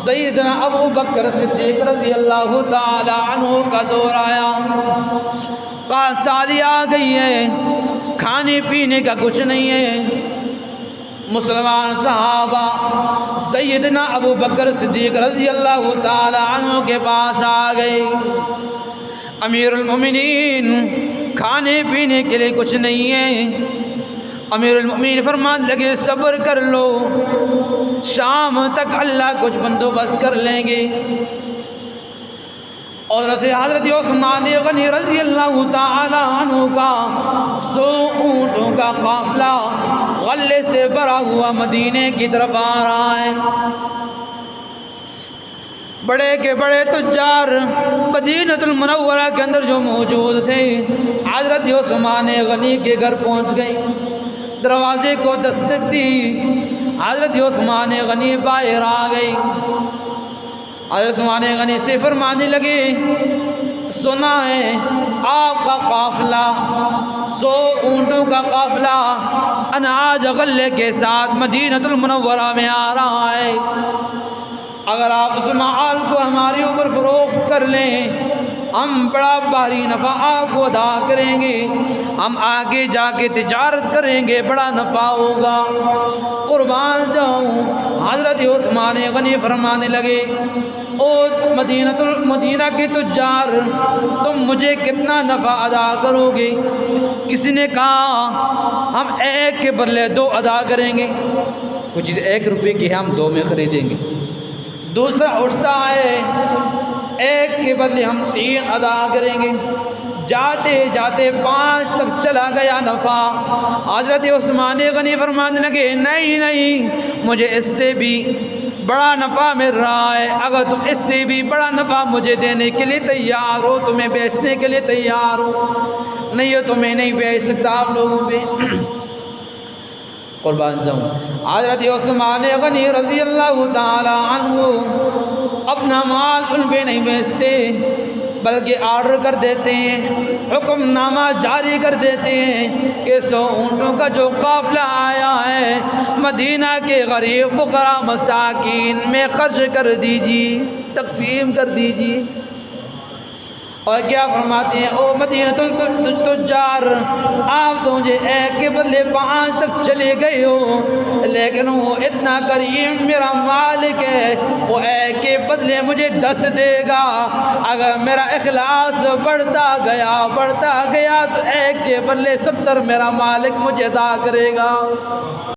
سیدنا ابو بکر صدیق رضی اللہ تعالی عنہ کا دور آیا، کہا سالی آ گئی ہے، کھانے پینے کا کچھ نہیں ہے۔ مسلمان صحابہ سیدنا ابو بکر صدیق رضی اللہ تعالی عنہ کے پاس آ گئے، امیر المومنین کھانے پینے کے لیے کچھ نہیں ہے۔ امیر المومنین فرمان لگے صبر کر لو، شام تک اللہ کچھ بندوبست کر لیں گے۔ اور حضرت عثمان غنی رضی اللہ تعالی عنہ کا 100 اونٹوں کا قافلہ غلے سے بھرا ہوا مدینے کی طرف آ رہا ہے۔ بڑے کے بڑے تجار مدینہ المنورہ کے اندر جو موجود تھے حضرت عثمان غنی کے گھر پہنچ گئے، دروازے کو دستک دی، حضرت عثمان غنی باہر آ گئے۔ حضرت عثمان غنی سے فرمانے لگے سنا ہے آپ کا قافلہ 100 اونٹوں کا قافلہ اناج غلے کے ساتھ مدینہ المنورہ میں آ رہا ہے، اگر آپ اس مال کو ہمارے اوپر فروخت کر لیں ہم بڑا بھاری نفع آپ کو ادا کریں گے، ہم آگے جا کے تجارت کریں گے، بڑا نفع ہوگا۔ قربان جاؤں حضرت عثمان غنی فرمانے لگے او مدینہ کے تجار تم مجھے کتنا نفع ادا کرو گے؟ کسی نے کہا ہم 1 کے بدلے 2 ادا کریں گے، کوئی چیز 1 روپے کی ہے ہم 2 میں خریدیں گے۔ دوسرا اٹھتا ہے 1 کے بدلے ہم 3 ادا کریں گے۔ جاتے جاتے 5 تک چلا گیا نفع۔ حضرت عثمان غنی فرمانے لگے نہیں مجھے اس سے بھی بڑا نفع مل رہا ہے، اگر تم اس سے بھی بڑا نفع مجھے دینے کے لیے تیار ہو، تمہیں بیچنے کے لیے تیار ہو، نہیں ہو تو میں نہیں بیچ سکتا آپ لوگوں پہ۔ قربان جاؤں حضرت عثمان غنی رضی اللہ تعالی عنہ اپنا مال ان پہ نہیں بیچتے بلکہ آرڈر کر دیتے ہیں، حکم نامہ جاری کر دیتے ہیں کہ 100 اونٹوں کا جو قافلہ آیا ہے مدینہ کے غریب فقراء مساکین میں خرچ کر دیجیے، تقسیم کر دیجیے۔ اور کیا فرماتے ہیں او مدینہ تجار آپ تو مجھے 1 کے بدلے 5 تک چلے گئے ہو، لیکن وہ اتنا کریم میرا مالک ہے، وہ 1 کے بدلے مجھے 10 دے گا۔ اگر میرا اخلاص بڑھتا گیا تو 1 کے بدلے 70 میرا مالک مجھے عطا کرے گا۔